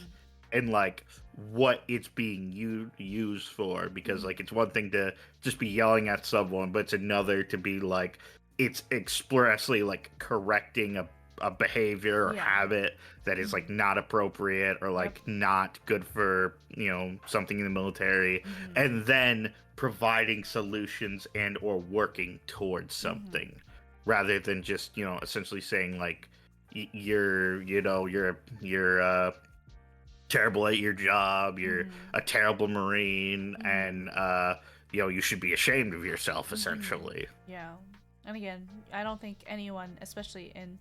and like what it's being used for, because like it's one thing to just be yelling at someone, but it's another to be like it's expressly like correcting a behavior or habit that is like not appropriate, or like not good for, you know, something in the military, and then providing solutions and or working towards something, rather than just, you know, essentially saying like you're terrible at your job, you're a terrible Marine, and you know, you should be ashamed of yourself, essentially. Yeah. And again, I don't think anyone, especially in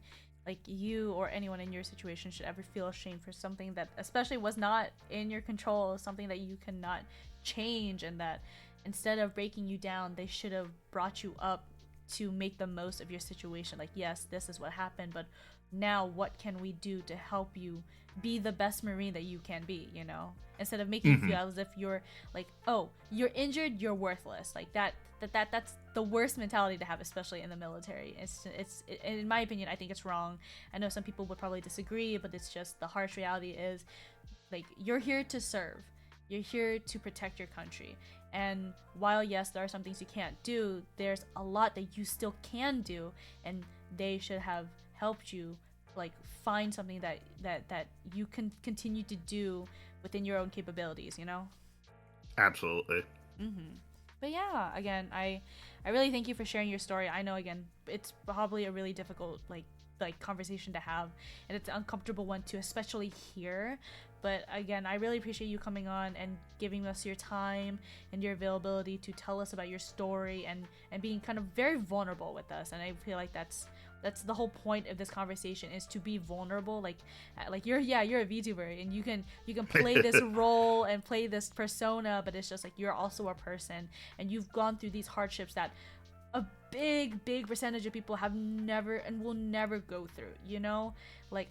like you or anyone in your situation, should ever feel ashamed for something that especially was not in your control, something that you cannot change, and that instead of breaking you down, they should have brought you up to make the most of your situation. Like, yes, this is what happened, but now what can we do to help you be the best Marine that you can be, you know? Instead of making you feel as if you're like, oh, you're injured, you're worthless. Like that's the worst mentality to have, especially in the military. It's in my opinion, I think it's wrong. I know some people would probably disagree, but it's just the harsh reality is like you're here to serve. You're here to protect your country. And while yes, there are some things you can't do, there's a lot that you still can do, and they should have helped you like find something that you can continue to do within your own capabilities, you know? Absolutely. But yeah, again, I really thank you for sharing your story. I know, again, it's probably a really difficult like conversation to have, and it's an uncomfortable one to especially hear. But again, I really appreciate you coming on and giving us your time and your availability to tell us about your story, and being kind of very vulnerable with us. And I feel like that's the whole point of this conversation, is to be vulnerable. Like you're a VTuber, and you can play this role and play this persona, but it's just like you're also a person, and you've gone through these hardships that a big percentage of people have never and will never go through, you know? Like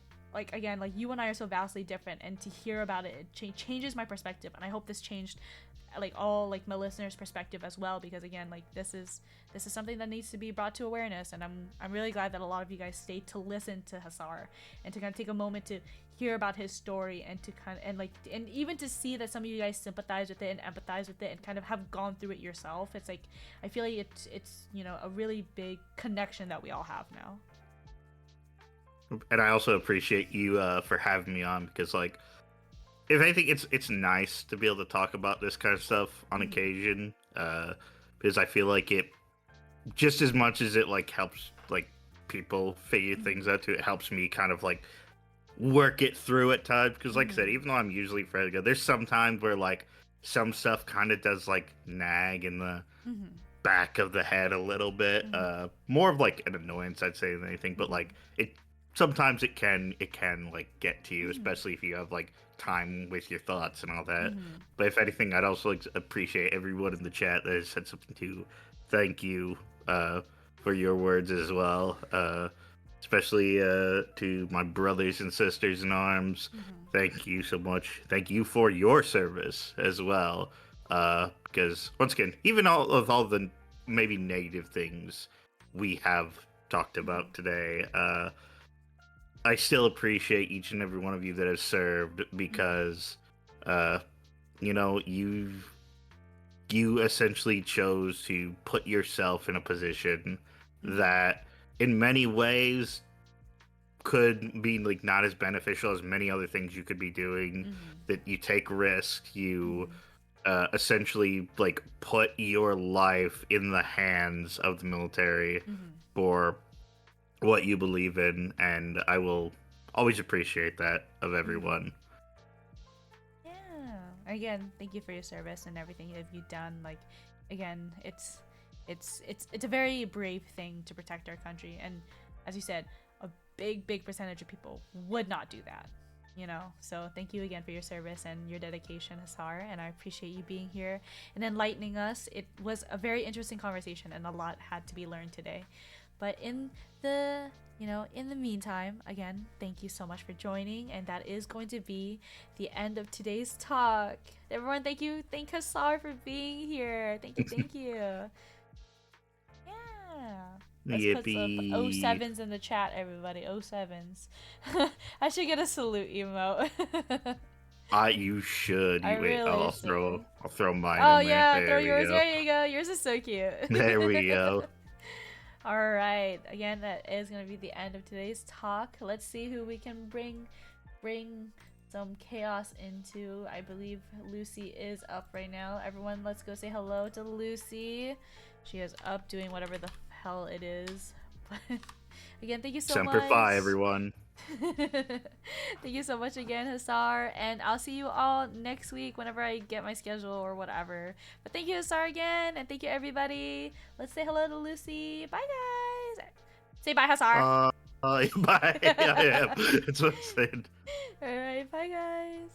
again, like you and I are so vastly different, and to hear about it changes my perspective, and I hope this changed like all like my listeners' perspective as well, because again, like this is something that needs to be brought to awareness, and I'm really glad that a lot of you guys stayed to listen to Hussar, and to kind of take a moment to hear about his story, and to kind of and even to see that some of you guys sympathize with it and empathize with it, and kind of have gone through it yourself. It's like I feel like it's you know, a really big connection that we all have now. And I also appreciate you for having me on, because like, if anything, it's nice to be able to talk about this kind of stuff on occasion, because I feel like it, just as much as it like helps like people figure things out too, it helps me kind of like work it through at times. Because like I said, even though I'm usually fairly good, there's some times where like some stuff kind of does like nag in the back of the head a little bit, more of like an annoyance, I'd say, than anything. But like it sometimes it can like get to you, especially if you have like time with your thoughts and all that. But if anything, I'd also like to appreciate everyone in the chat that has said something to thank you for your words as well. especially to my brothers and sisters in arms. Mm-hmm. Thank you so much. Thank you for your service as well. Because once again, even all the maybe negative things we have talked about today, I still appreciate each and every one of you that has served because, uh, you know, you essentially chose to put yourself in a position that, in many ways, could be like not as beneficial as many other things you could be doing. Mm-hmm. That you take risks, you Mm-hmm. essentially like put your life in the hands of the military Mm-hmm. for what you believe in, and I will always appreciate that of Mm-hmm. everyone. Yeah. Again, thank you for your service and everything that you've done. Like, again, it's a very brave thing to protect our country, and as you said, a big percentage of people would not do that. You know, so thank you again for your service and your dedication, Hassar, and I appreciate you being here and enlightening us. It was a very interesting conversation, and a lot had to be learned today. But the in the meantime, again, thank you so much for joining, and that is going to be the end of today's talk. Everyone, thank Hassar for being here. Thank you. Yeah. Let's put some O Yippee! sevens in the chat, everybody. O sevens. I should get a salute emote. You should. I You wait. really should. I'll throw mine Oh in there. yeah, throw There we yours. go. There you go. Yours is so cute. There we go. All right. Again, that is going to be the end of today's talk. Let's see who we can bring some chaos into. I believe Lucy is up right now. Everyone, let's go say hello to Lucy. She is up doing whatever the hell it is. But again, thank you so Semper Fi, much. everyone. Thank you so much again, Hassar, and I'll see you all next week whenever I get my schedule or whatever. But thank you, Hassar, again, and thank you, everybody. Let's say hello to Lucy. Bye, guys. Say bye, Hassar. Bye. Yeah, yeah. That's what I said. All right, bye, guys.